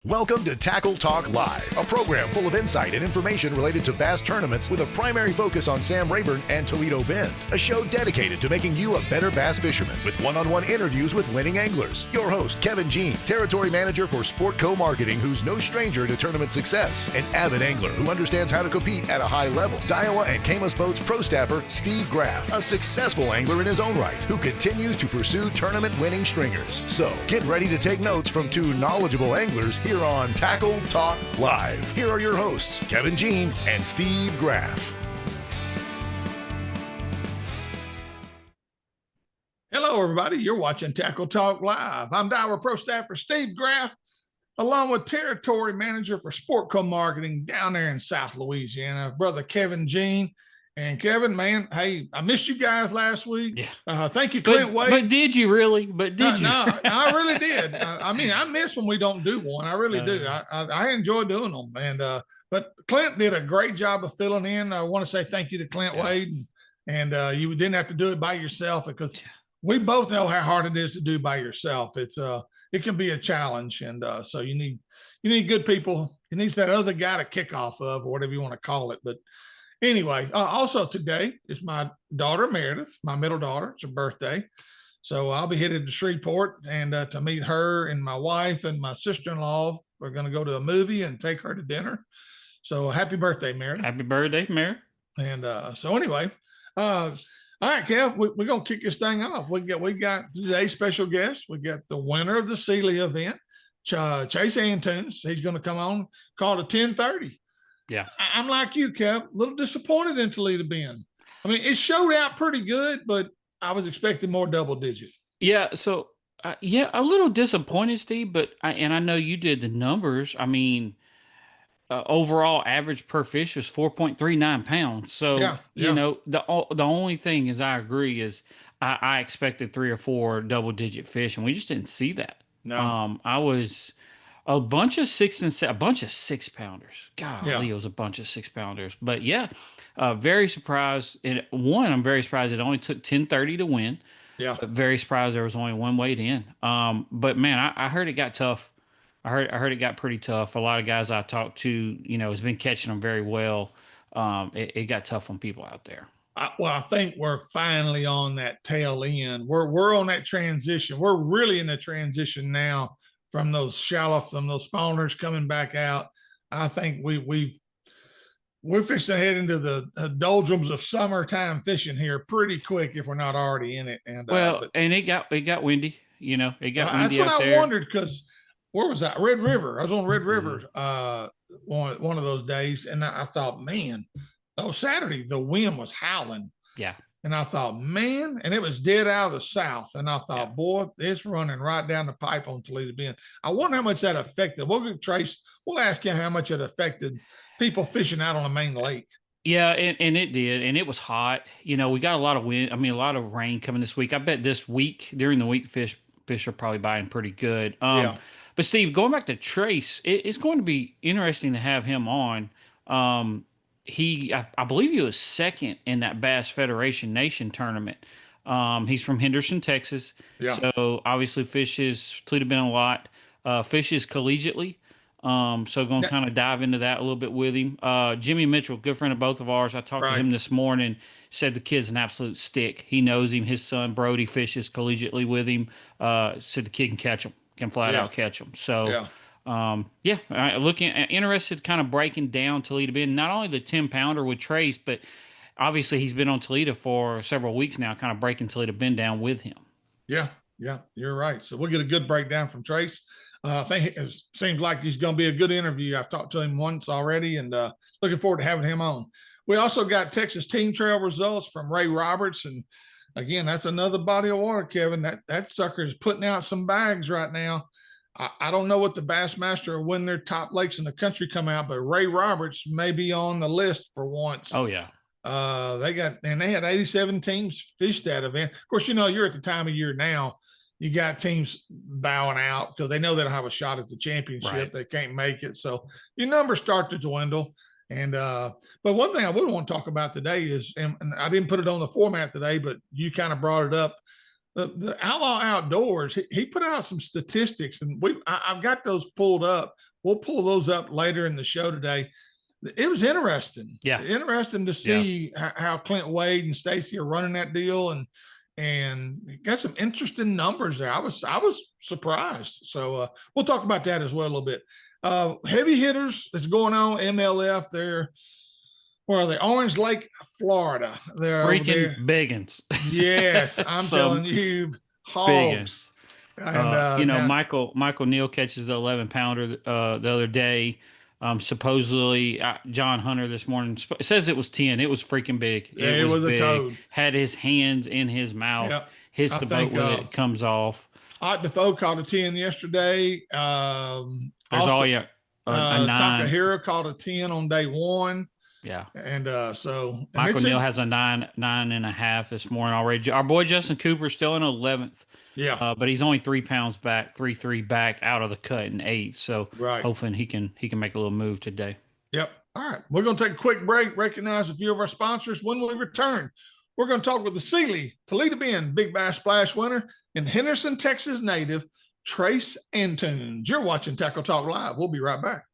Welcome to Tackle Talk Live, a program full of insight and information related to bass tournaments with a primary focus on Sam Rayburn and Toledo Bend. A show dedicated to making you a better bass fisherman with one-on-one interviews with winning anglers. Your host, Kevin Jean, Territory Manager for Sport Co-Marketing, who's no stranger to tournament success. An avid angler who understands how to compete at a high level. Daiwa and Camus Boats Pro Staffer, Steve Graff, a successful angler in his own right, who continues to pursue tournament-winning stringers. So, get ready to take notes from two knowledgeable anglers here on Tackle Talk Live. Here are your hosts, Kevin Jean and Steve Graff. Hello, everybody. You're watching Tackle Talk Live. I'm Daiwa Pro Staffer Steve Graff, along with Territory Manager for Sport Co-Marketing down there in South Louisiana, brother Kevin Jean. And Kevin, man, hey, I missed you guys last week. Yeah. Thank you, Clint Wade. But did you really? No, I really did. I mean, I miss when we don't do one. I really do. I enjoy doing them. And but Clint did a great job of filling in. I want to say thank you to Clint Wade. And you didn't have to do it by yourself because we both know how hard it is to do by yourself. It can be a challenge. And so you need good people. You need that other guy to kick off of, or whatever you want to call it. But anyway, also today is my daughter, Meredith, my middle daughter. It's her birthday. So I'll be headed to Shreveport and to meet her and my wife and my sister-in-law. We're going to go to a movie and take her to dinner. So happy birthday, Meredith. Happy birthday, Meredith. And so anyway, all right, Kev, we're going to kick this thing off. We got today's special guest. We got the winner of the SEALY event, Chase Antunes. He's going to come on, call it 10:30. Yeah. I'm like you, Kev, a little disappointed in Toledo Bend. I mean, it showed out pretty good, but I was expecting more double digit. Yeah. So, a little disappointed, Steve, but I know you did the numbers. I mean, overall average per fish was 4.39 pounds. So, you know, the only thing is I agree is I expected 3 or 4 double digit fish, and we just didn't see that. No. I was a bunch of 6 and 7, a bunch of 6-pounders. Golly, it was a bunch of 6-pounders. But very surprised. I'm very surprised it only took 10:30 to win. Yeah. But very surprised there was only one weight in. But man, I heard it got tough. I heard it got pretty tough. A lot of guys I talked to, has been catching them very well. It got tough on people out there. I think we're finally on that tail end. We're on that transition. We're really in the transition now. From those spawners coming back out. I think we're fixing to head into the doldrums of summertime fishing here pretty quick if we're not already in it. And and it got windy. It got windy that's what out I there. wondered, because where was that? Red River. I was on Red River one of those days, and I thought, man, Saturday the wind was howling. Yeah. And I thought, man, and it was dead out of the south. And I thought, boy, it's running right down the pipe on Toledo Bend. I wonder how much that affected. We'll ask him how much it affected people fishing out on the main lake. Yeah, and it did. And it was hot. We got a lot of wind. I mean, a lot of rain coming this week. I bet this week, during the week, fish are probably buying pretty good. But Steve, going back to Trace, it's going to be interesting to have him on. I believe he was second in that Bass Federation Nation tournament. He's from Henderson, Texas. Yeah. So obviously fishes Toledo Bend a lot. Fishes collegiately. So going to kind of dive into that a little bit with him. Jimmy Mitchell, good friend of both of ours. I talked to him this morning. Said the kid's an absolute stick. He knows him. His son Brody fishes collegiately with him. Said the kid can catch him. Can flat out catch him. So. Looking interested, kind of breaking down Toledo Bend, not only the 10-pounder with Trace, but obviously he's been on Toledo for several weeks now, kind of breaking Toledo Bend down with him. Yeah, you're right. So we'll get a good breakdown from Trace. I think it seems like he's going to be a good interview. I've talked to him once already, and looking forward to having him on. We also got Texas Team Trail results from Ray Roberts, and again, that's another body of water, Kevin. That sucker is putting out some bags right now. I don't know what the Bassmaster or when their top lakes in the country come out, but Ray Roberts may be on the list for once. Oh, yeah. They had 87 teams fish that event. Of course, you're at the time of year now, you got teams bowing out because they know they don't have a shot at the championship. Right. They can't make it. So your numbers start to dwindle. And but one thing I would want to talk about today is, and I didn't put it on the format today, but you kind of brought it up. The Outlaw Outdoors, he put out some statistics, and I've got those pulled up. we'll pull those up later in the show today. It was interesting. Yeah. Interesting to see how Clint Wade and Stacy are running that deal, and got some interesting numbers there. I was surprised. So we'll talk about that as well a little bit. Heavy hitters that's going on, MLF, they're where are they? Orange Lake, Florida. They're freaking biggins. Yes, I'm telling you, hogs. And Michael Neal catches the 11-pounder the other day. Supposedly John Hunter this morning says it was 10. It was freaking big. It was big. A toad. Had his hands in his mouth. Hits the boat with it. Comes off. Art Defoe caught a 10 yesterday. There's also, a 9. Takahira caught a 10 on day 1. Yeah. And so Michael Neal has a 9.5 this morning already. Our boy Justin Cooper still in 11th. Yeah. But he's only 3 pounds back, 3 back out of the cut in 8. So hopefully he can make a little move today. Yep. All right. We're going to take a quick break, recognize a few of our sponsors. When we return, we're going to talk with the SEALY Toledo Bend Big Bass Splash winner and Henderson, Texas native, Trace Antunes. You're watching Tackle Talk Live. We'll be right back.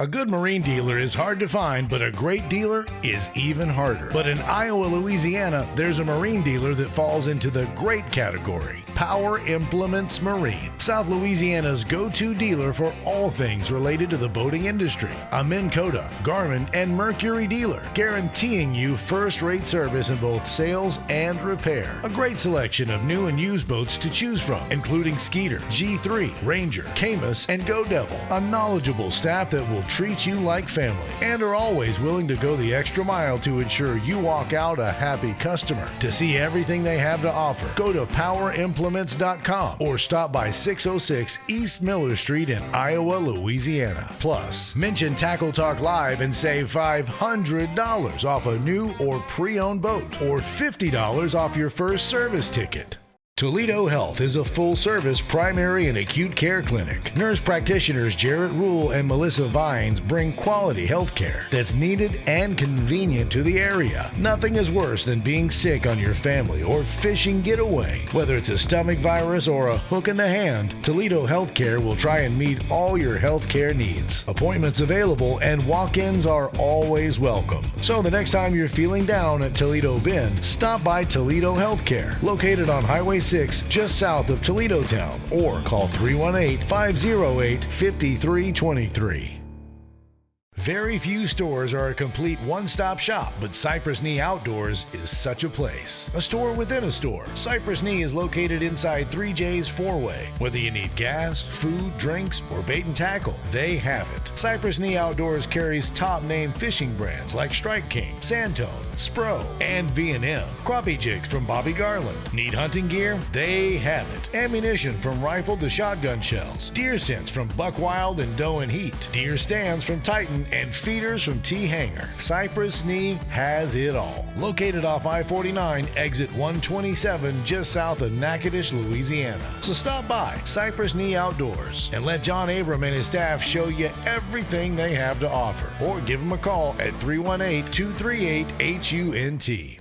A good marine dealer is hard to find, but a great dealer is even harder. But in Iowa, Louisiana, there's a marine dealer that falls into the great category. Power Implements Marine, South Louisiana's go-to dealer for all things related to the boating industry. A Minn Kota, Garmin, and Mercury dealer, guaranteeing you first-rate service in both sales and repair. A great selection of new and used boats to choose from, including Skeeter, G3, Ranger, Camus, and Go Devil. A knowledgeable staff that will treat you like family and are always willing to go the extra mile to ensure you walk out a happy customer. To see everything they have to offer, go to powerimplements.com or stop by 606 East Miller Street in Iowa, Louisiana. Plus, mention Tackle Talk Live and save $500 off a new or pre-owned boat or $50 off your first service ticket. Toledo Health is a full-service primary and acute care clinic. Nurse practitioners Jarrett Rule and Melissa Vines bring quality health care that's needed and convenient to the area. Nothing is worse than being sick on your family or fishing getaway. Whether it's a stomach virus or a hook in the hand, Toledo Healthcare will try and meet all your health care needs. Appointments available and walk-ins are always welcome. So the next time you're feeling down at Toledo Bend, stop by Toledo Healthcare, located on Highway 6 just south of Toledo Town, or call 318-508-5323. Very few stores are a complete one-stop shop, but Cypress Knee Outdoors is such a place. A store within a store. Cypress Knee is located inside 3J's 4-Way. Whether you need gas, food, drinks, or bait and tackle, they have it. Cypress Knee Outdoors carries top-name fishing brands like Strike King, Sandtone, Spro, and V&M. Crappie jigs from Bobby Garland. Need hunting gear? They have it. Ammunition from rifle to shotgun shells. Deer scents from Buck Wild and Doe and Heat. Deer stands from Titan and feeders from T-Hanger. Cypress Knee has it all. Located off I-49, exit 127, just south of Natchitoches, Louisiana. So stop by Cypress Knee Outdoors and let John Abram and his staff show you everything they have to offer. Or give them a call at 318-238-HUNT.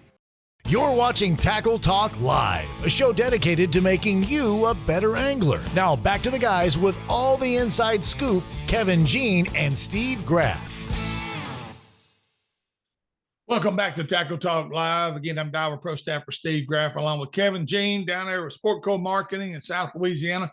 You're watching Tackle Talk Live, a show dedicated to making you a better angler. Now back to the guys with all the inside scoop, Kevin Jean and Steve Graff. Welcome back to Tackle Talk Live. Again, I'm Diver Pro Staffer Steve Graff, along with Kevin Jean down there with Sportco Marketing in South Louisiana.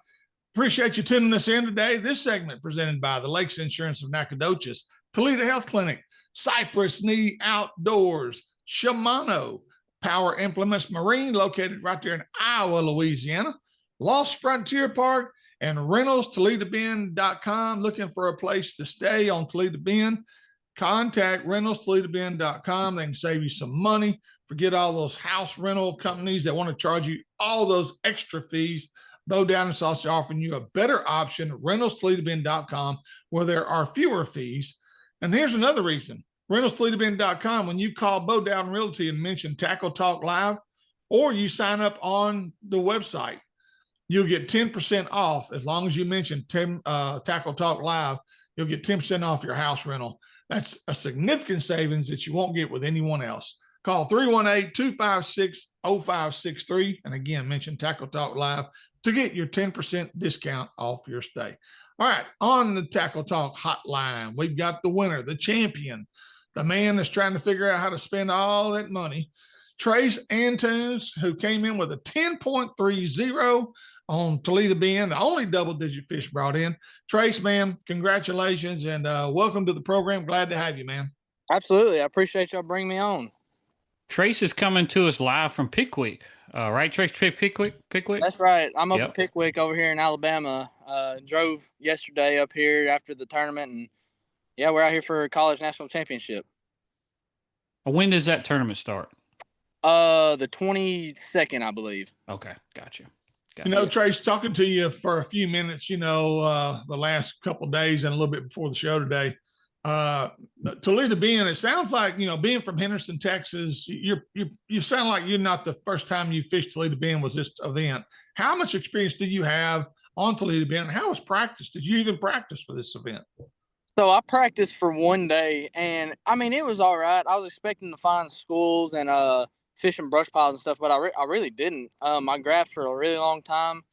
Appreciate you tuning us in today. This segment presented by the Lakes Insurance of Nacogdoches, Toledo Health Clinic, Cypress Knee Outdoors, Shimano, Power Implements Marine, located right there in Iowa, Louisiana, Lost Frontier Park, and RentalsToledoBend.com. Looking for a place to stay on Toledo Bend? Contact RentalsToledoBend.com. They can save you some money. Forget all those house rental companies that want to charge you all those extra fees. Dowden Associates offering you a better option, RentalsToledoBend.com, where there are fewer fees. And here's another reason. RentalsToledoBend.com, when you call Bo Dowden Realty and mention Tackle Talk Live, or you sign up on the website, you'll get 10% off. As long as you mention Tackle Talk Live, you'll get 10% off your house rental. That's a significant savings that you won't get with anyone else. Call 318-256-0563. And again, mention Tackle Talk Live, to get your 10% discount off your stay. All right, on the Tackle Talk hotline, we've got the winner, the champion, the man that's trying to figure out how to spend all that money, Trace Antunes, who came in with a 10.30 on Toledo Bend, the only double-digit fish brought in. Trace, man, congratulations, and welcome to the program. Glad to have you, man. Absolutely. I appreciate y'all bringing me on. Trace is coming to us live from Pickwick. Right, Trace? Pickwick? That's right. I'm up at Pickwick over here in Alabama. Drove yesterday up here after the tournament, and yeah, we're out here for a college national championship. When does that tournament start? The 22nd, I believe. Okay, gotcha. You know, Trace, talking to you for a few minutes, you know, the last couple of days and a little bit before the show today, Toledo Bend, it sounds like, you know, being from Henderson, Texas, you sound like you're not the first time you fished Toledo Bend was this event. How much experience do you have on Toledo Bend? How was practice? Did you even practice for this event? So I practiced for one day, and I mean, it was all right. I was expecting to find schools and fishing brush piles and stuff, but I really didn't. I graphed for a really long time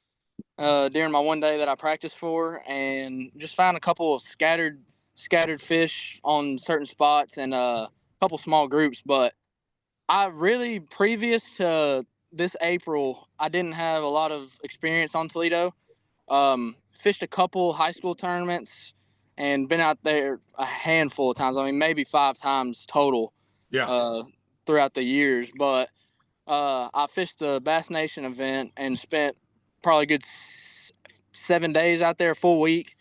during my one day that I practiced for, and just found a couple of scattered fish on certain spots and a couple small groups. But I really, previous to this April, I didn't have a lot of experience on Toledo. Fished a couple high school tournaments and been out there a handful of times. I mean, maybe 5 times total. Yeah. Throughout the years. But I fished the Bass Nation event and spent probably a good 7 days out there, a full week.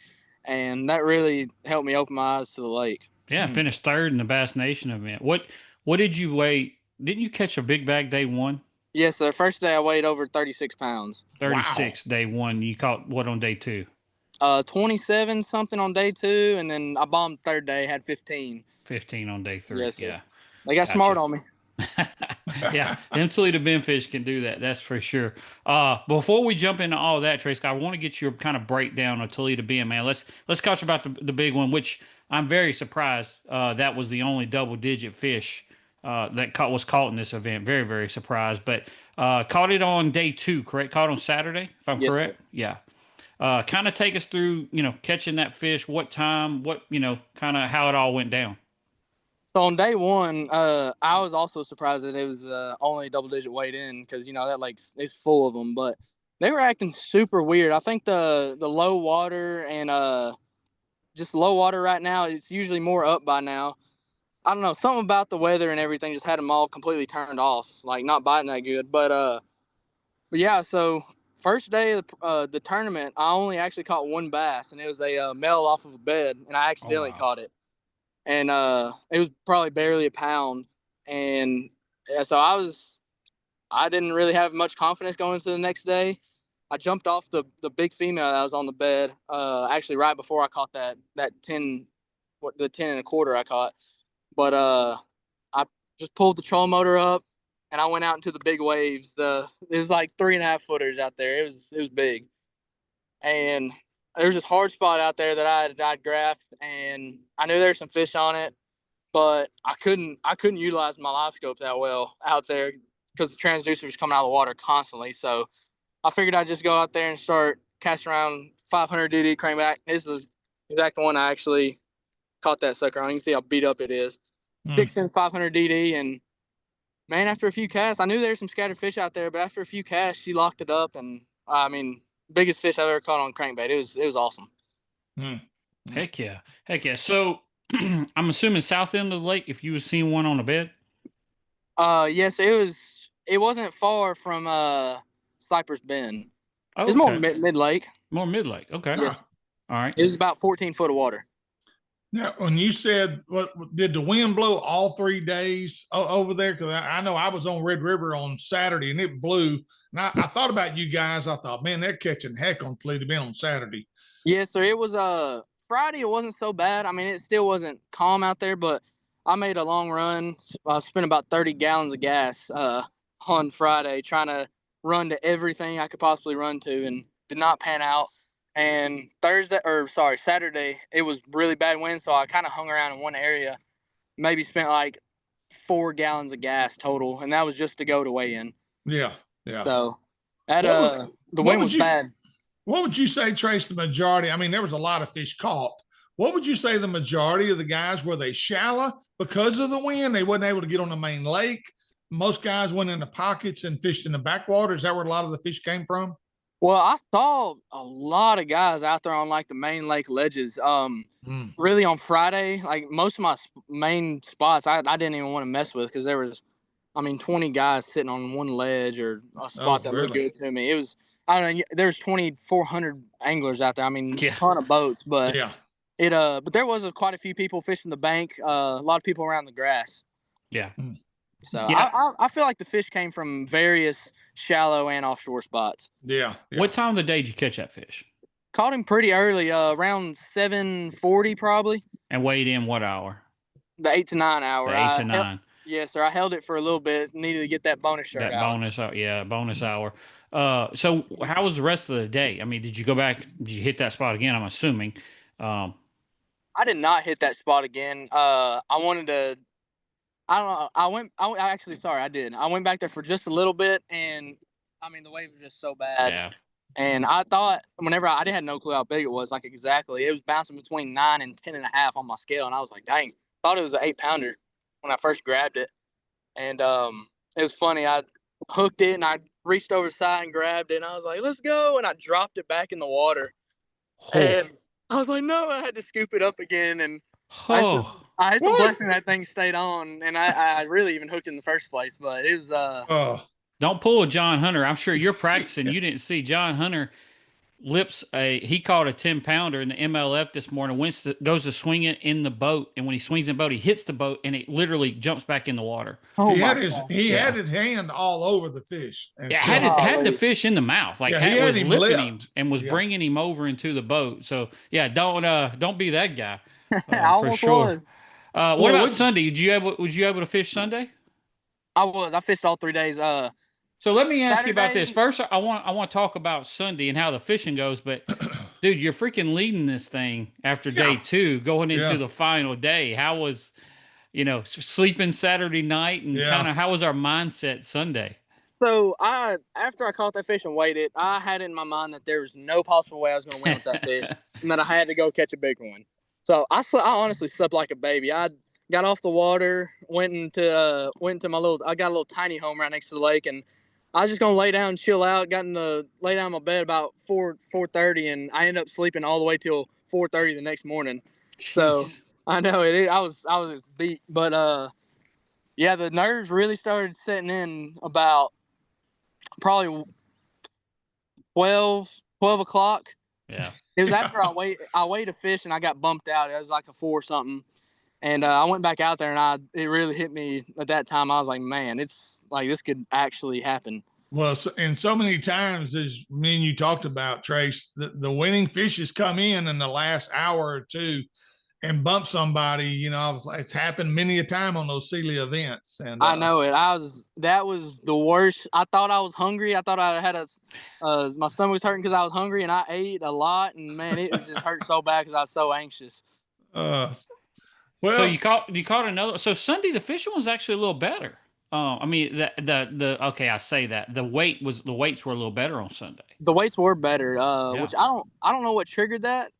And that really helped me open my eyes to the lake. Yeah, finished third in the Bass Nation event. What did you weigh? Didn't you catch a big bag day one? Yes, the first day I weighed over 36 pounds. 36 day one. You caught what on day two? 27 something on day 2, and then I bombed third day, had 15. 15 on day 3. Yes, yeah. They got smart on me. Yeah, them Toledo Bend fish can do that. That's for sure. Before we jump into all that, Trace, I want to get your kind of breakdown of Toledo Bend, man. Let's talk about the big one, which I'm very surprised that was the only double-digit fish that was caught in this event. Very, very surprised. But caught it on day 2, correct? Caught on Saturday, if I'm correct? Sir. Yeah. Kind of take us through, you know, catching that fish, what time, what, you know, kind of how it all went down. So on day 1, I was also surprised that it was the only double-digit weight in because, you know, that lake is full of them. But they were acting super weird. I think the low water and just low water right now, it's usually more up by now. I don't know, something about the weather and everything just had them all completely turned off, like not biting that good. But yeah, so first day of the tournament, I only actually caught one bass, and it was a male off of a bed, and I accidentally caught it. And it was probably barely a pound. And so I didn't really have much confidence going into the next day. I jumped off the big female that was on the bed, actually right before I caught that 10, the 10 1/4 I caught. But I just pulled the trolling motor up, and I went out into the big waves. It was like 3.5 footers out there. It was big. And there was this hard spot out there that I'd graphed, and I knew there was some fish on it, but I couldn't utilize my live scope that well out there because the transducer was coming out of the water constantly. So I figured I'd just go out there and start casting around 500 DD crankback. This is the exact one I actually caught that sucker on. You can see how beat up it is. 500 DD, and man, after a few casts, I knew there was some scattered fish out there, but after a few casts, she locked it up, and I mean, biggest fish I've ever caught on crankbait. It was awesome. Heck yeah. So I'm assuming south end of the lake. If you was seeing one on a bed. Yes, it wasn't far from Cypress Bend. Oh, it's more mid lake. More mid lake. Okay. Yes. All right. It was about 14 foot of water. Now, when you said, what did the wind blow all 3 days over there? Because I know I was on Red River on Saturday and it blew. And I thought about you guys. I thought, man, they're catching heck on Toledo Bend on Saturday. Yes, sir. It was Friday. It wasn't so bad. I mean, it still wasn't calm out there, but I made a long run. I spent about 30 gallons of gas on Friday trying to run to everything I could possibly run to, and did not pan out. And Saturday, it was really bad wind, so I kind of hung around in one area, maybe spent like 4 gallons of gas total, and that was just to go to weigh in. Yeah. So, That the wind was bad. What would you say, Trace, the majority? I mean, there was a lot of fish caught. What would you say the majority of the guys, were they shallow because of the wind? They wasn't able to get on the main lake. Most guys went in the pockets and fished in the backwater. Is that where a lot of the fish came from? Well, I saw a lot of guys out there on like the main lake ledges. Really on Friday, like most of my main spots, I didn't even want to mess with because there was, 20 guys sitting on one ledge or a spot that looked good to me. It was, I don't know, there's 2,400 anglers out there. A ton of boats, but but there was quite a few people fishing the bank. A lot of people around the grass. Yeah. So I feel like the fish came from various shallow and offshore spots. Yeah. What time of the day did you catch that fish? Caught him pretty early, around 7:40 probably. And weighed in what hour? The 8 to 9 hour. The 8 to 9. Yes, sir. I held it for a little bit. Needed to get that bonus shirt out. Bonus hour. So how was the rest of the day? Did you go back? Did you hit that spot again? I'm assuming. I did not hit that spot again. I wanted to. I don't know. I did. I went back there for just a little bit, and the wave was just so bad. Yeah. And I thought I had no clue how big it was, like exactly. It was bouncing between 9 and 10.5 on my scale, and I was like, dang, thought it was an 8-pounder when I first grabbed it. And it was funny. I hooked it, and I reached over the side and grabbed it, and I was like, let's go. And I dropped it back in the water. And I was like, no, I had to scoop it up again. And I had some blessing that thing stayed on, and I really even hooked in the first place. But it was Don't pull a John Hunter. I'm sure you're practicing. You didn't see John Hunter he caught a 10-pounder in the MLF this morning, goes to swing it in the boat, and when he swings in the boat, he hits the boat, and it literally jumps back in the water. He had his hand all over the fish. Had the fish in the mouth. Like he was lipping him and was bringing him over into the boat. So, don't be that guy. For sure. What about Sunday? Was you able to fish Sunday? I was. I fished all 3 days. So let me ask you about this. First, I want to talk about Sunday and how the fishing goes. But, dude, you're freaking leading this thing after day 2, going into the final day. How was, sleeping Saturday night, and kind of how was our mindset Sunday? So after I caught that fish and weighed it, I had in my mind that there was no possible way I was going to win with that fish, and that I had to go catch a big one. So I honestly slept like a baby. I got off the water, went into my I got a little tiny home right next to the lake, and I was just gonna lay down and chill out. Lay down in my bed about 4:30, and I ended up sleeping all the way till 4:30 the next morning. Jeez. So I know it. I was just beat, but the nerves really started setting in about probably 12 o'clock. Yeah. It was after I weighed a fish and I got bumped out. It was like a 4 something, and I went back out there, and it really hit me at that time. I was like, man, it's like this could actually happen. Well, and so many times, as me and you talked about, Trace, the winning fishes come in the last hour or two and bump somebody. It's happened many a time on those SEALY events. And I know it. That was the worst. I thought I was hungry. I thought I had my stomach was hurting because I was hungry, and I ate a lot. And man, it was just hurt so bad because I was so anxious. Well, so you caught another. So Sunday, the fishing was actually a little better. I say that the weights were a little better on Sunday. The weights were better, which I don't know what triggered that.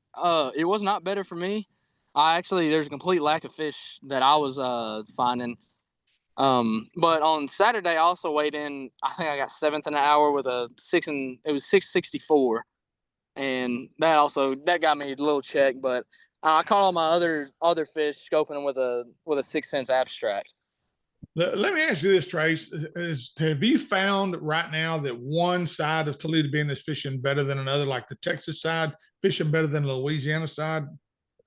It was not better for me. There's a complete lack of fish that I was finding. But on Saturday, I also weighed in. I think I got 7th in an hour with it was 6:64, and that got me a little check. But I caught all my other fish scoping them with a 6 cents abstract. Let me ask you this, Trace. Have you found right now that one side of Toledo Bend is fishing better than another, like the Texas side fishing better than the Louisiana side?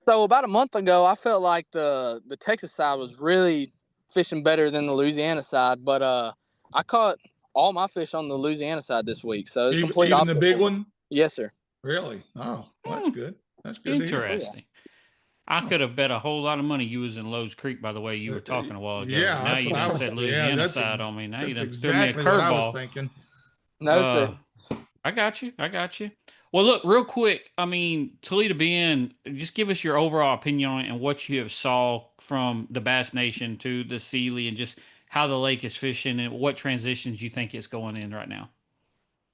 So about a month ago, I felt like the Texas side was really fishing better than the Louisiana side, but I caught all my fish on the Louisiana side this week. So it's complete opposite. Even the big one? Yes, sir. Really? Oh, well, that's good. That's good. Interesting. I could have bet a whole lot of money you was in Lowe's Creek, by the way you were talking a while ago. Yeah, now you done said Louisiana side on me. Now you done threw me a curveball. I was thinking. No, sir. I got you. Well, look, real quick. Toledo Bend, just give us your overall opinion on it and what you have saw from the Bass Nation to the SEALY, and just how the lake is fishing and what transitions you think it's going in right now.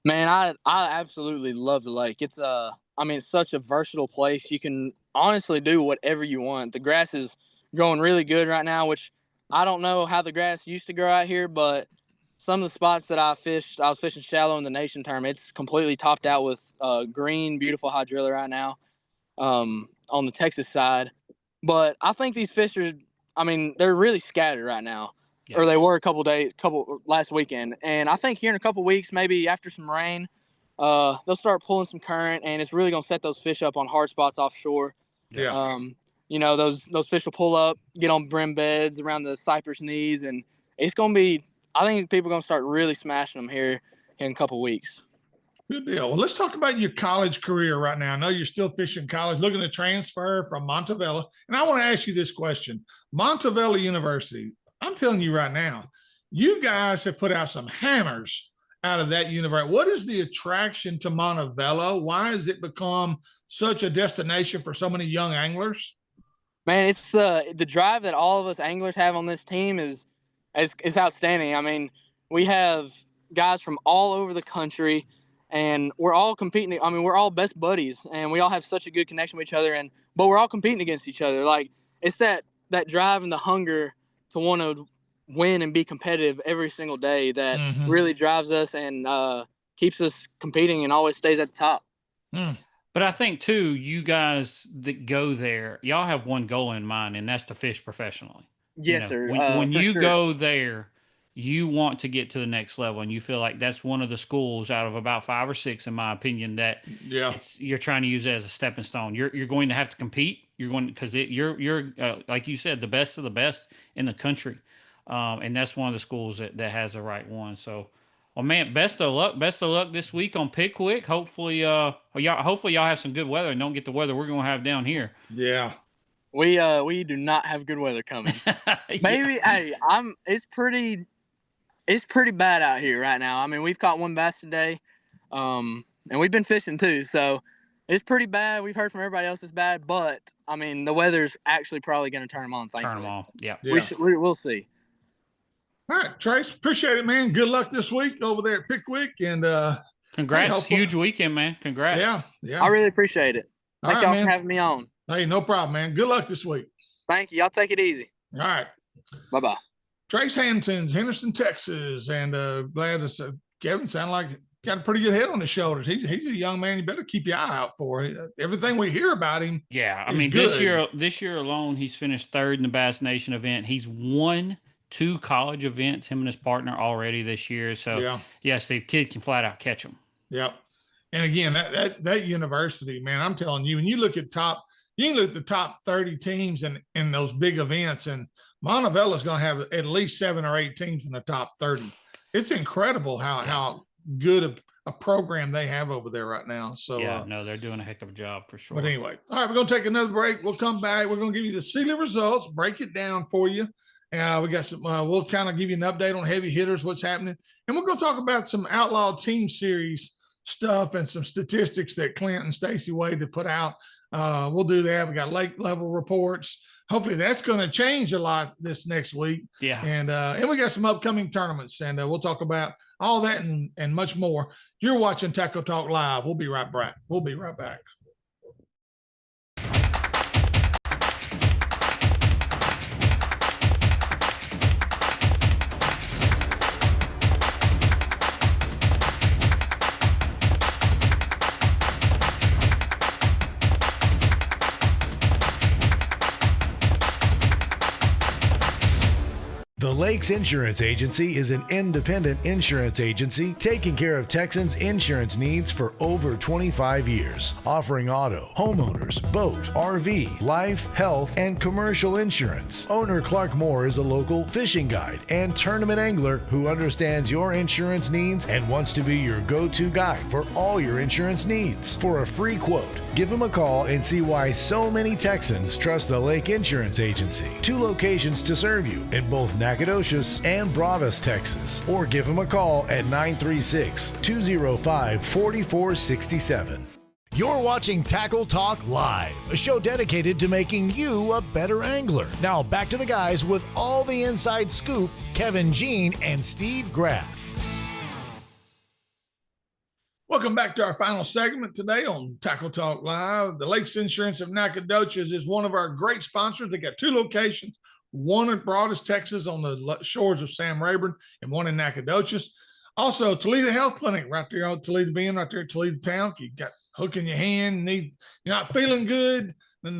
Man, I absolutely love the lake. It's I mean, it's such a versatile place. You can honestly do whatever you want. The grass is growing really good right now, which I don't know how the grass used to grow out here, but some of the spots that I was fishing shallow in the nation term. It's completely topped out with green, beautiful hydrilla right now on the Texas side. But I think these fish are, I mean, they're really scattered right now. Yeah. Or they were last weekend. And I think here in a couple weeks, maybe after some rain, they'll start pulling some current, and it's really going to set those fish up on hard spots offshore. Yeah. You know, those fish will pull up, get on brim beds around the Cypress knees, and it's going to be, I think people are going to start really smashing them here in a couple weeks. Good deal. Well, let's talk about your college career right now. I know you're still fishing college, looking to transfer from Montevella. And I want to ask you this question. Montevella University, I'm telling you right now, you guys have put out some hammers out of that university. What is the attraction to Montevella? Why has it become such a destination for so many young anglers? Man, it's the drive that all of us anglers have on this team is outstanding. I mean, we have guys from all over the country, and we're all competing. I mean, we're all best buddies, and we all have such a good connection with each other. But we're all competing against each other. Like, it's that drive and the hunger to want to win and be competitive every single day that really drives us and keeps us competing and always stays at the top. But I think too, you guys that go there, y'all have one goal in mind, and that's to fish professionally. Yes, sir. When you go there, you want to get to the next level, and you feel like that's one of the schools out of about 5 or 6, in my opinion, that you're trying to use it as a stepping stone. You're going to have to compete. You're going because you're like you said, the best of the best in the country, and that's one of the schools that has the right one. So, well, man, best of luck this week on Pickwick. Hopefully, y'all have some good weather and don't get the weather we're gonna have down here. Yeah. We do not have good weather coming. Maybe hey, it's pretty bad out here right now. I mean, we've caught one bass today, and we've been fishing too, so it's pretty bad. We've heard from everybody else it's bad, but I mean, the weather's actually probably going to turn them on. Thankfully. Turn them on, yeah. We'll see. All right, Trace, appreciate it, man. Good luck this week over there at Pickwick, and congrats, huge weekend, man. Congrats. Yeah. I really appreciate it. Thank y'all for having me on. Hey, no problem, man. Good luck this week. Thank you. Y'all take it easy. All right. Bye-bye. Trace Antunes, Henderson, Texas, and glad to Kevin sounded like got a pretty good head on his shoulders. He's a young man. You better keep your eye out for. Everything we hear about him. Yeah, I mean, this year alone, he's finished 3rd in the Bass Nation event. He's won 2 college events, him and his partner, already this year. So yes, the kid can flat out catch them. Yep. And again, that university, man, I'm telling you, when you look at you can look at the top 30 teams in those big events, and Montevella is going to have at least 7 or 8 teams in the top 30. It's incredible how good a program they have over there right now. So no, they're doing a heck of a job for sure. But anyway, all right, we're going to take another break. We'll come back. We're going to give you the SEALY results, break it down for you. We got some. We'll kind of give you an update on heavy hitters, what's happening, and we're going to talk about some Outlaw Team Series stuff and some statistics that Clint and Stacy Wade have put out. We'll do that. We got lake level reports. Hopefully that's going to change a lot this next week. Yeah. And we got some upcoming tournaments, and we'll talk about all that and much more. You're watching Tackle Talk Live. We'll be right back. The Lakes Insurance Agency is an independent insurance agency taking care of Texans' insurance needs for over 25 years, offering auto, homeowners, boat, RV, life, health, and commercial insurance. Owner Clark Moore is a local fishing guide and tournament angler who understands your insurance needs and wants to be your go-to guide for all your insurance needs. For a free quote, give him a call and see why so many Texans trust the Lake Insurance Agency. 2 locations to serve you in both Nacogdoches and Bravos, Texas. Or give him a call at 936-205-4467. You're watching Tackle Talk Live, a show dedicated to making you a better angler. Now back to the guys with all the inside scoop, Kevin Jean and Steve Graff. Welcome back to our final segment today on Tackle Talk Live. The Lakes Insurance of Nacogdoches is one of our great sponsors. They got 2 locations, one in Broadus, Texas on the shores of Sam Rayburn and one in Nacogdoches. Also, Toledo Health Clinic right there on Toledo Bend, right there at Toledo Town. If you got a hook in your hand, you're not feeling good, then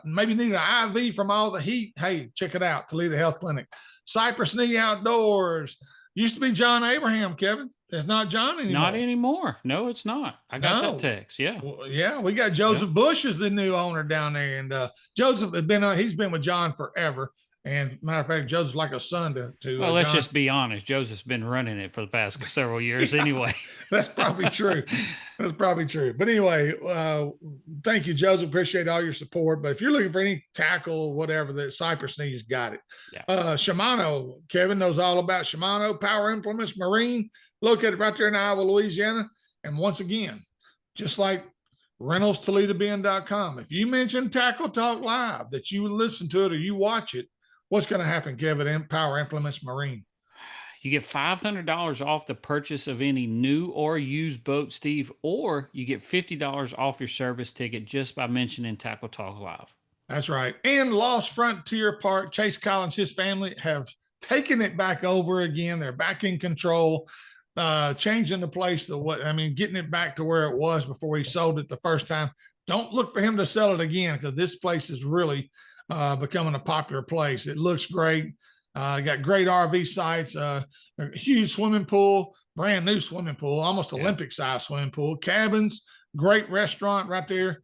maybe need an IV from all the heat, hey, check it out, Toledo Health Clinic. Cypress Knee Outdoors. Used to be John Abraham, Kevin. It's not John anymore. Not anymore. No, it's not. I got that text. Yeah. Well, yeah. We got Joseph Bush as the new owner down there. And Joseph he's been with John forever. And matter of fact, Joseph's like a son to well, let's John. just be honest. Joseph's been running it for the past several years anyway. That's probably true. That's probably true. But anyway, thank you, Joseph. Appreciate all your support. But if you're looking for any tackle, whatever, the Cypress Knee's got it. Yeah. Shimano, Kevin knows all about Shimano Power Implements Marine, located right there in Iowa, Louisiana. And once again, just like ReynoldsToledoBend.com, if you mention Tackle Talk Live, that you listen to it or you watch it, what's going to happen, Kevin? Power Implements Marine. You get $500 off the purchase of any new or used boat, Steve, or you get $50 off your service ticket just by mentioning Tackle Talk Live. That's right. And Lost Frontier Park, Chase Collins, his family have taken it back over again. They're back in control, changing the place getting it back to where it was before he sold it the first time. Don't look for him to sell it again, because this place is really becoming a popular place. It looks great. Got great RV sites, a huge swimming pool, brand new swimming pool, almost Olympic size swimming pool, cabins, great restaurant right there.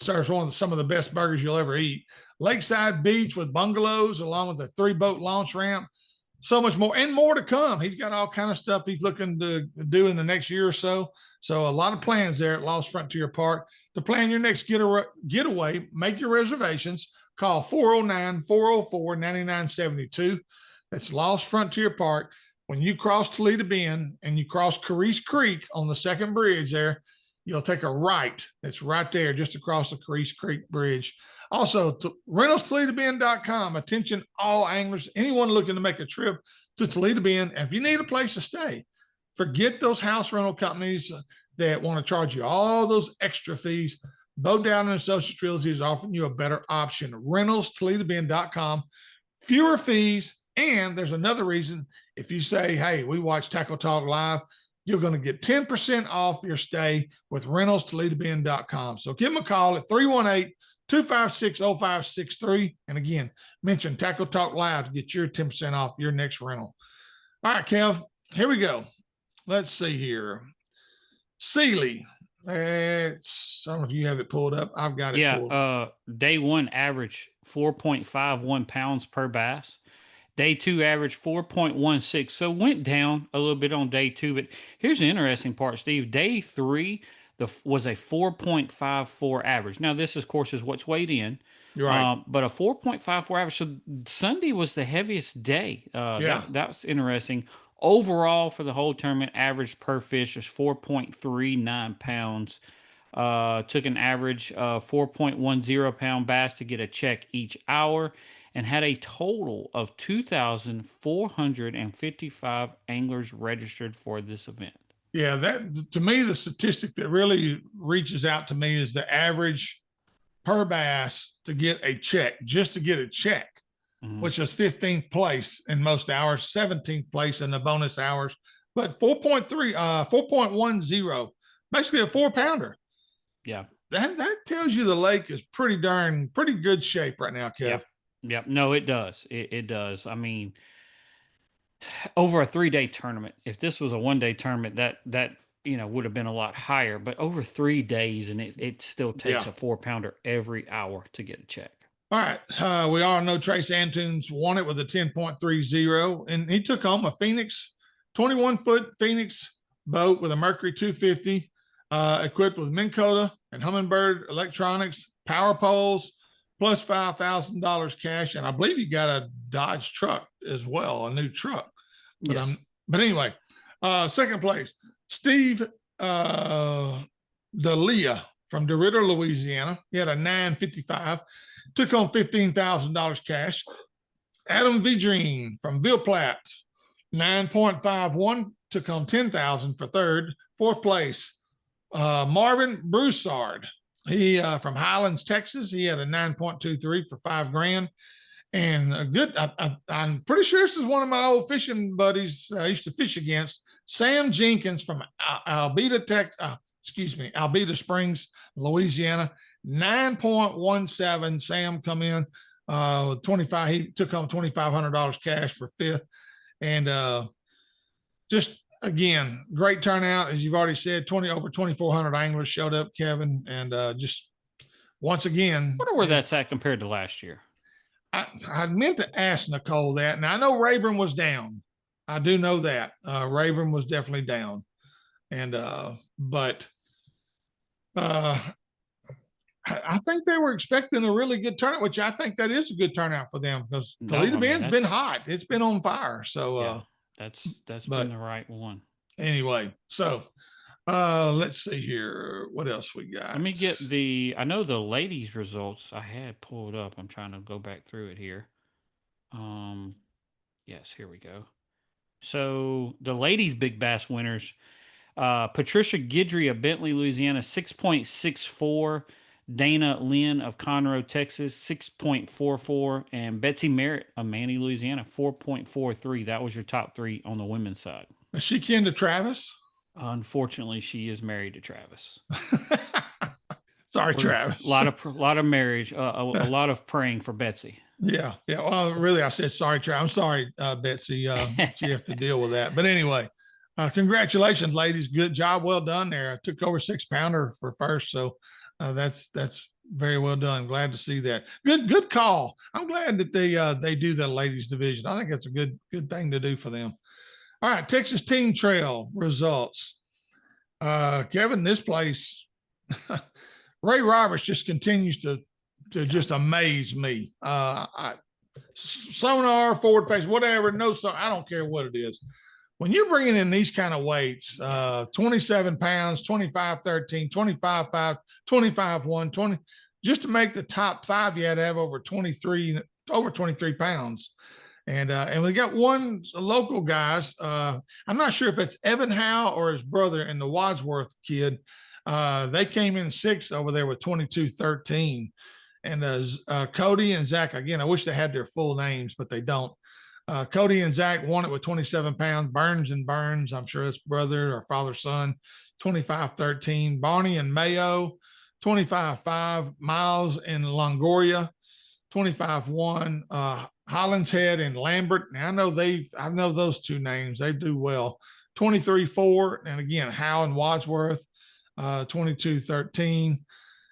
Serves some of the best burgers you'll ever eat. Lakeside beach with bungalows, along with a 3-boat launch ramp. So much more and more to come. He's got all kind of stuff he's looking to do in the next year or so. So a lot of plans there at Lost Frontier Park. To plan your next getaway, make your reservations. Call 409-404-9972. That's Lost Frontier Park. When you cross Toledo Bend and you cross Carice Creek on the second bridge there, you'll take a right. It's right there, just across the Carice Creek Bridge. Also, ReynoldsToledoBend.com. Attention all anglers, anyone looking to make a trip to Toledo Bend. And if you need a place to stay, forget those house rental companies that want to charge you all those extra fees. Dowden Associates Realty is offering you a better option. ReynoldsToledoBend.com. Fewer fees. And there's another reason. If you say, hey, we watch Tackle Talk Live, you're going to get 10% off your stay with ReynoldsToledoBend.com. So give them a call at 318-256-0563. And again, mention Tackle Talk Live to get your 10% off your next rental. All right, Kev, here we go. Let's see here. SEALY. I don't know if you have it pulled up. I've got it pulled. Day one average 4.51 pounds per bass. Day two average 4.16. So went down a little bit on day two. But here's the interesting part, Steve. Day three was a 4.54 average. Now, this, of course, is what's weighed in. You're right. But a 4.54 average. So Sunday was the heaviest day. That's interesting. Overall, for the whole tournament, average per fish is 4.39 pounds. Took an average 4.10 pound bass to get a check each hour, and had a total of 2,455 anglers registered for this event. Yeah, that to me, the statistic that really reaches out to me is the average per bass to get a check, just to get a check. Which is 15th place in most hours, 17th place in the bonus hours, but 4.10, basically a 4-pounder. Yeah. That tells you the lake is pretty good shape right now, Kev. Yep. No, it does. It does. I mean, over a 3-day tournament, if this was a 1-day tournament, that would have been a lot higher, but over 3 days, and it still takes a 4-pounder every hour to get a check. All right. We all know Trace Antunes won it with a 10.30, and he took home a 21-foot Phoenix boat with a Mercury 250, equipped with Minn Kota and Humminbird electronics, power poles, plus $5,000 cash. And I believe he got a Dodge truck as well, a new truck. But anyway, second place, Steve D'Elia from DeRidder, Louisiana. He had a 955. Took home $15,000 cash. Adam Vidrine from Ville Platte, 9.51 took home 10,000 for third. Fourth place, Marvin Broussard. He from Highlands, Texas. He had a 9.23 for $5,000. And a good, I'm pretty sure this is one of my old fishing buddies I used to fish against, Sam Jenkins from Albeda Springs, Louisiana. 9.17. Sam come in with 25. He took home $2,500 cash for fifth. And just again, great turnout. As you've already said, over 2,400 anglers showed up, Kevin. And just once again. I wonder where that's at compared to last year. I meant to ask Nicole that. And I know Rayburn was down. I do know that. Rayburn was definitely down. And but I think they were expecting a really good turnout, which I think that is a good turnout for them because Toledo Bend's been hot. It's been on fire. So yeah, that's been the right one. Anyway, so let's see here. What else we got? Let me get I know the ladies' results I had pulled up. I'm trying to go back through it here. Yes, here we go. So the ladies' big bass winners, Patricia Guidry of Bentley, Louisiana, 6.64. Dana Lynn of Conroe, Texas, 6.44. And Betsy Merritt of Manny, Louisiana, 4.43. That was your top three on the women's side. Is she kin to Travis? Unfortunately, she is married to Travis. Sorry, Travis. A lot of marriage, a lot of praying for Betsy. Yeah. Well, really, I said sorry, Travis. I'm sorry, Betsy. You have to deal with that. But anyway, congratulations, ladies. Good job. Well done there. I took over 6-pounder for first. So that's very well done. Glad to see that. Good call. I'm glad that they do the ladies division. I think that's a good thing to do for them. All right, Texas Team Trail results. Kevin, this place, Ray Roberts just continues to just amaze me. Sonar, forward face, whatever, I don't care what it is. When you're bringing in these kind of weights, 27 pounds, 25, 13, 25, 5, 25, 1, 20, just to make the top five, you had to have over 23 pounds. And we got one local guys. I'm not sure if it's Evan Howe or his brother and the Wadsworth kid. They came in sixth over there with 22-13. And Cody and Zach, again, I wish they had their full names, but they don't. Cody and Zach won it with 27 pounds. Burns, I'm sure it's brother or father, son, 25-13. Barney and Mayo, 25-5. Miles and Longoria, 25-1. Hollands Head and Lambert. Now I know those two names. They do well. 23-4. And again, Howe and Wadsworth, 22-13.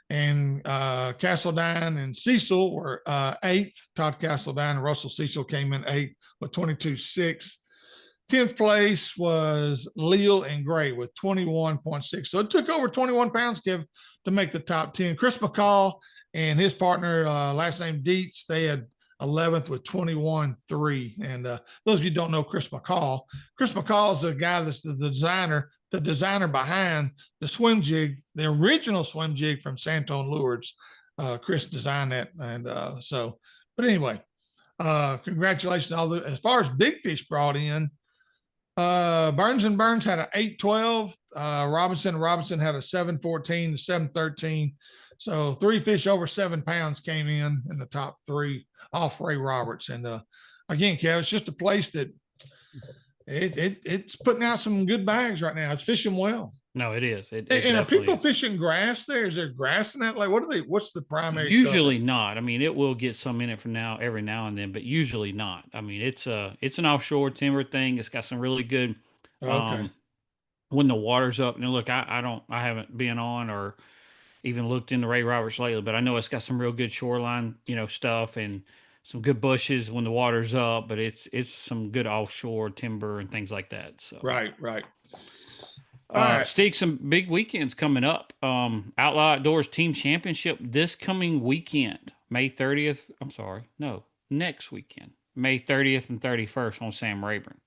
And Castledine and Cecil were eighth. Todd Castledine and Russell Cecil came in eighth with 22-6. 10th place was Leal and Gray with 21.6. So it took over 21 pounds, Kev, to make the top 10. Chris McCall and his partner, last name Dietz, they had 11th with 21-3. And those of you who don't know Chris McCall is the guy that's the designer behind the swim jig, the original swim jig from Santone Lures. Chris designed that. And but anyway, congratulations. As far as big fish brought in, Burns and Burns had an 8-12. Robinson had a 7-14, 7-13. So 3 fish over 7 pounds came in the top 3 off Ray Roberts. And again, Kev, it's just a place that it's putting out some good bags right now. It's fishing well. No, it is. And are people fishing grass there? Is there grass in that? Like, what's the primary? Usually not. I mean, it will get some in it every now and then, but usually not. I mean, it's an offshore timber thing. It's got some really good, when the water's up. And look, I haven't been on or even looked into Ray Roberts lately, but I know it's got some real good shoreline, stuff and some good bushes when the water's up, but it's some good offshore timber and things like that. So right. Steve, some big weekends coming up. Outlaw Outdoors Team Championship this coming weekend, next weekend, May 30th and 31st on Sam Rayburn.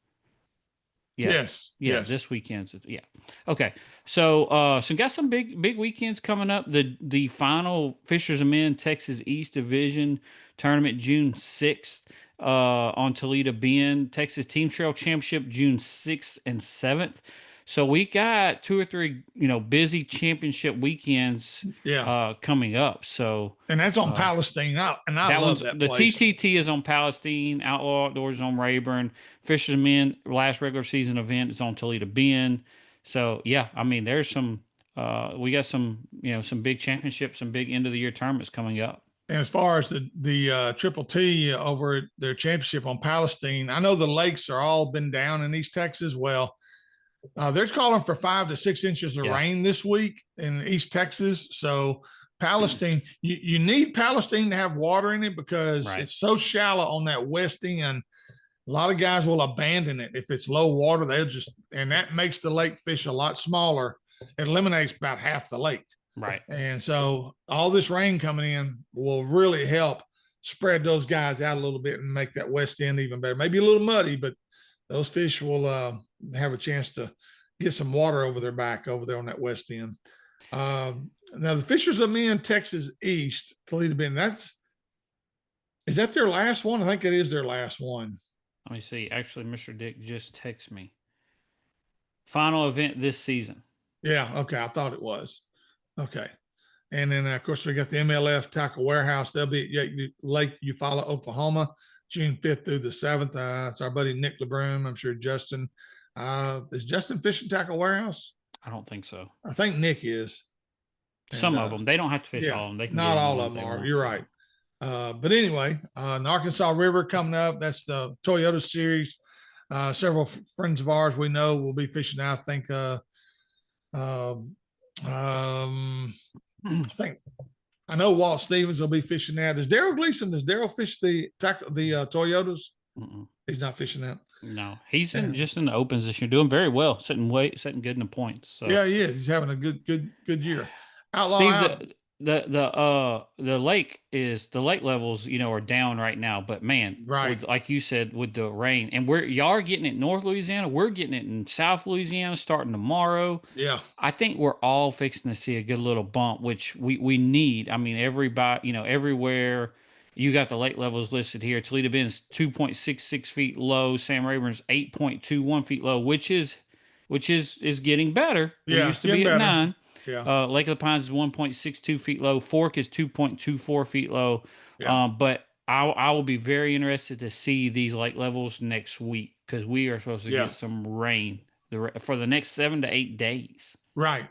Yeah. Yes. This weekend's. Yeah. Okay. So got some big weekends coming up. The final Fishers of Men Texas East Division tournament, June 6th. on Toledo Bend. Texas Team Trail Championship June 6th and 7th. So we got 2 or 3, busy championship weekends coming up. So and that's on Palestine. And I love that the place. TTT is on Palestine, Outlaw Outdoors is on Rayburn, Fishermen last regular season event is on Toledo Bend. So yeah, I mean there's some we got some some big championships, some big end of the year tournaments coming up. And as far as the Triple T over their championship on Palestine, I know the lakes are all been down in East Texas. Well, they're calling for 5 to 6 inches of rain this week in East Texas. So Palestine, you need Palestine to have water in it because it's so shallow on that west end. A lot of guys will abandon it if it's low water. And that makes the lake fish a lot smaller. It eliminates about half the lake. Right. And so all this rain coming in will really help spread those guys out a little bit and make that west end even better. Maybe a little muddy, but those fish will have a chance to get some water over their back over there on that west end. Now the Fishers of Men Texas East, Toledo Bend, is that their last one? I think it is their last one. Let me see. Actually, Mr. Dick just texted me. Final event this season. Yeah. Okay. I thought it was. Okay. And then, of course, we got the MLF Tackle Warehouse. They'll be at Lake Eufaula, Oklahoma, June 5th through the 7th. It's our buddy Nick LeBroom. I'm sure Justin. Is Justin fishing Tackle Warehouse? I don't think so. I think Nick is. Some of them. They don't have to fish all of them. They can not all of them are. You're right. But anyway, the Arkansas River coming up. That's the Toyota Series. Several friends of ours we know will be fishing out. I know Walt Stevens will be fishing that. Does Daryl fish the Toyotas? Mm-mm. He's not fishing that. No, he's just in the opens this year, doing very well, sitting good in the points. So. Yeah, he is. He's having a good year. Steve, the lake levels, are down right now, but man, like you said, with the rain, and y'all are getting it in North Louisiana, we're getting it in South Louisiana starting tomorrow. Yeah. I think we're all fixing to see a good little bump, which we need. I mean, everybody, everywhere. You got the lake levels listed here. Toledo Bend's 2.66 feet low. Sam Rayburn's 8.21 feet low, which is getting better. We used to be at 9. Yeah. Lake of the Pines is 1.62 feet low. Fork is 2.24 feet low. Yeah. But I will be very interested to see these lake levels next week because we are supposed to get some rain for the next 7 to 8 days. Right.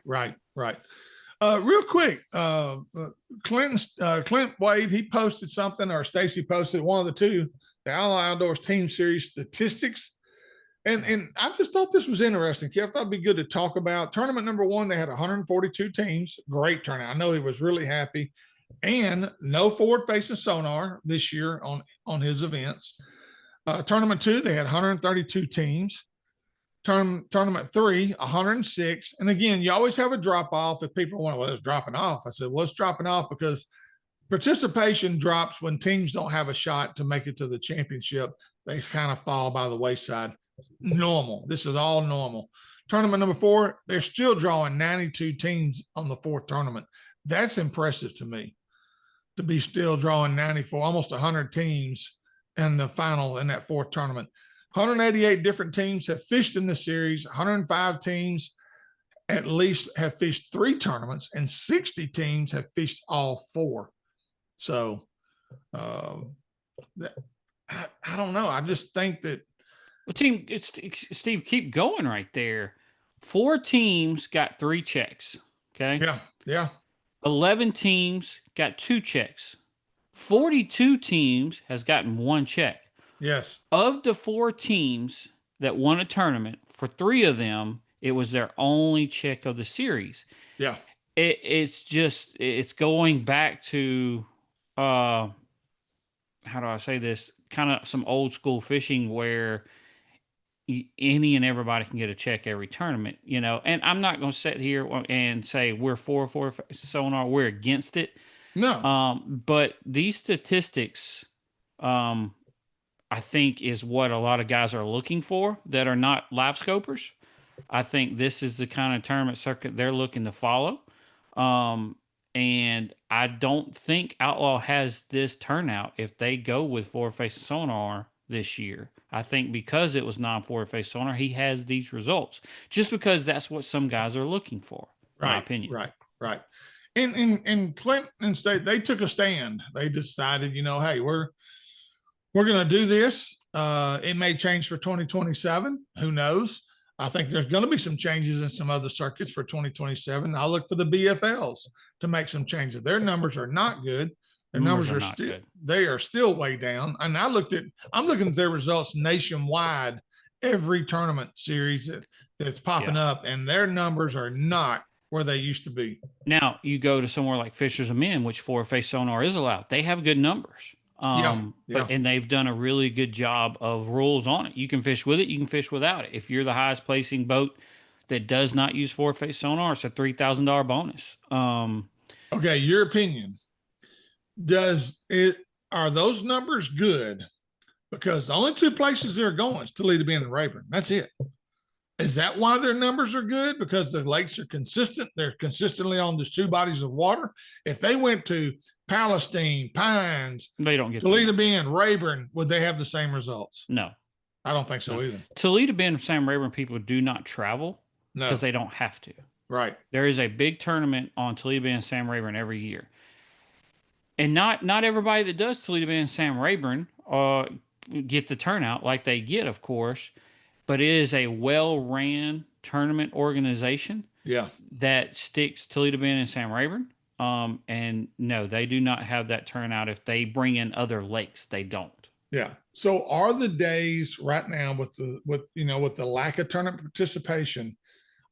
Real quick, Clint Wade, he posted something, or Stacy posted, one of the two, the Outlaw Outdoors Team Series statistics. And I just thought this was interesting, Kev. I thought it'd be good to talk about. Tournament number 1, they had 142 teams. Great turnout. I know he was really happy. And no forward-facing sonar this year on his events. Tournament 2, they had 132 teams. Tournament 3, 106. And again, you always have a drop-off if people want, well, it's dropping off. I said, well, it's dropping off because participation drops when teams don't have a shot to make it to the championship. They kind of fall by the wayside. Normal. This is all normal. Tournament number 4, they're still drawing 92 teams on the 4th tournament. That's impressive to me, to be still drawing 94, almost 100 teams in the final in that 4th tournament. 188 different teams have fished in the series. 105 teams at least have fished 3 tournaments, and 60 teams have fished all 4. So I don't know. I just think that. Well, Steve, keep going right there. 4 teams got 3 checks. Okay. Yeah. 11 teams got 2 checks. 42 teams has gotten 1 check. Yes. Of the 4 teams that won a tournament, for 3 of them, it was their only check of the series. Yeah. It's going back to, how do I say this? Kind of some old school fishing where any and everybody can get a check every tournament, and I'm not going to sit here and say we're for sonar, we're against it. No. But these statistics, I think is what a lot of guys are looking for that are not live scopers. I think this is the kind of tournament circuit they're looking to follow. And I don't think Outlaw has this turnout if they go with forward-facing sonar this year. I think because it was non-forward-facing sonar, he has these results. Just because that's what some guys are looking for, in my opinion. Right. In Clinton State, they took a stand. They decided, hey, we're going to do this. It may change for 2027. Who knows? I think there's going to be some changes in some other circuits for 2027. I'll look for the BFLs to make some changes. Their numbers are not good. Their numbers are still good. They are still way down. And I'm looking at their results nationwide, every tournament series that's popping up, and their numbers are not where they used to be. Now you go to somewhere like Fishers of Men, which forward-face sonar is allowed. They have good numbers. And they've done a really good job of rules on it. You can fish with it, you can fish without it. If you're the highest placing boat that does not use forward-face sonar, it's a $3,000 bonus. Okay, your opinion. Are those numbers good? Because the only two places they're going is Toledo Bend and Rayburn. That's it. Is that why their numbers are good? Because the lakes are consistent. They're consistently on just two bodies of water. If they went to Palestine, Pines, they don't get Toledo Bend, Rayburn, would they have the same results? No. I don't think so either. Toledo Bend and Sam Rayburn people do not travel because they don't have to. Right. There is a big tournament on Toledo Bend and Sam Rayburn every year. And not everybody that does Toledo Bend and Sam Rayburn get the turnout like they get, of course. But it is a well-ran tournament organization that sticks Toledo Bend and Sam Rayburn. And no, they do not have that turnout. If they bring in other lakes, they don't. Yeah. So are the days right now with the lack of tournament participation,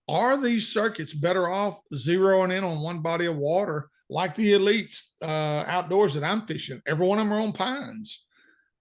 are these circuits better off zeroing in on one body of water like the elites outdoors that I'm fishing? Every one of them are on Pines.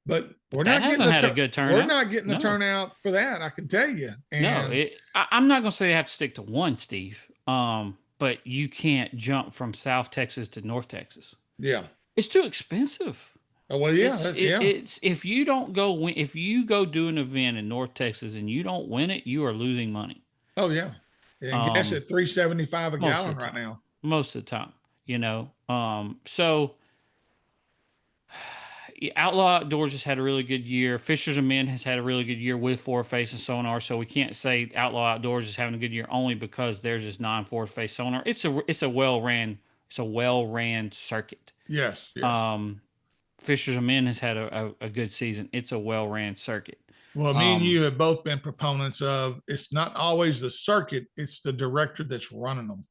But we're not getting a good turnout. We're not getting the turnout for that, I can tell you. And I'm not going to say they have to stick to one, Steve. But you can't jump from South Texas to North Texas. Yeah, it's too expensive. Oh, well, yeah, it's if you don't go win, if you go do an event in North Texas and you don't win it, you are losing money. Oh yeah, and gas at $3.75 a gallon right now. Most of the time, so. Outlaw Outdoors has had a really good year. Fishers of Men has had a really good year with forward-facing sonar, so we can't say Outlaw Outdoors is having a good year only because theirs is non-forward-face sonar. It's a well-ran circuit. Yes. Fishers of Men has had a good season. It's a well-ran circuit. Well, me and you have both been proponents of it's not always the circuit, it's the director that's running them.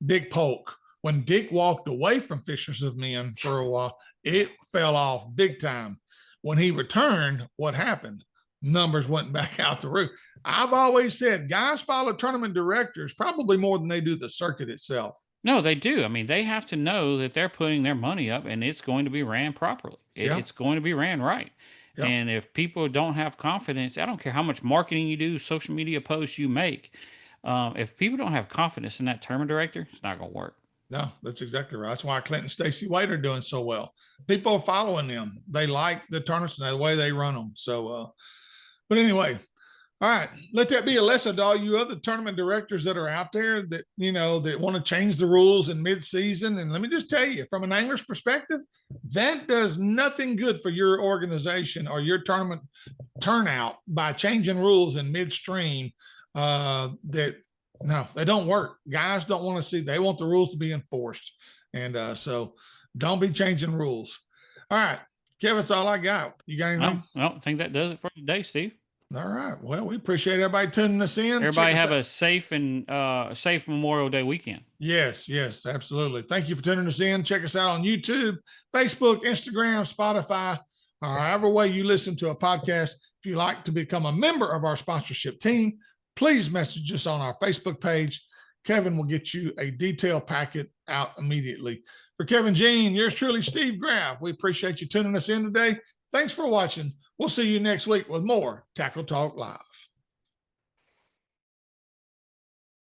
Dick Polk. When Dick walked away from Fishers of Men for a while, it fell off big time. When he returned, what happened? Numbers went back out the roof. I've always said guys follow tournament directors probably more than they do the circuit itself. No, they do. I mean, they have to know that they're putting their money up and it's going to be ran properly. It's going to be ran right. Yep. And if people don't have confidence, I don't care how much marketing you do, social media posts you make. If people don't have confidence in that tournament director, it's not going to work. No, that's exactly right. That's why Clint and Stacy Wade are doing so well. People are following them. They like the tournaments and the way they run them. So, but anyway, all right. Let that be a lesson to all you other tournament directors that are out there that, that want to change the rules in mid-season. And let me just tell you, from an angler's perspective, that does nothing good for your organization or your tournament turnout by changing rules in midstream. No, they don't work. Guys don't want to see. They want the rules to be enforced. And so don't be changing rules. All right. Kevin, that's all I got. You got anything? I think that does it for today, Steve. All right. Well, we appreciate everybody tuning us in. Everybody have a safe Memorial Day weekend. Yes, absolutely. Thank you for tuning us in. Check us out on YouTube, Facebook, Instagram, Spotify, or however way you listen to a podcast. If you'd like to become a member of our sponsorship team, please message us on our Facebook page. Kevin will get you a detailed packet out immediately. For Kevin Jean, yours truly, Steve Graff. We appreciate you tuning us in today. Thanks for watching. We'll see you next week with more Tackle Talk Live.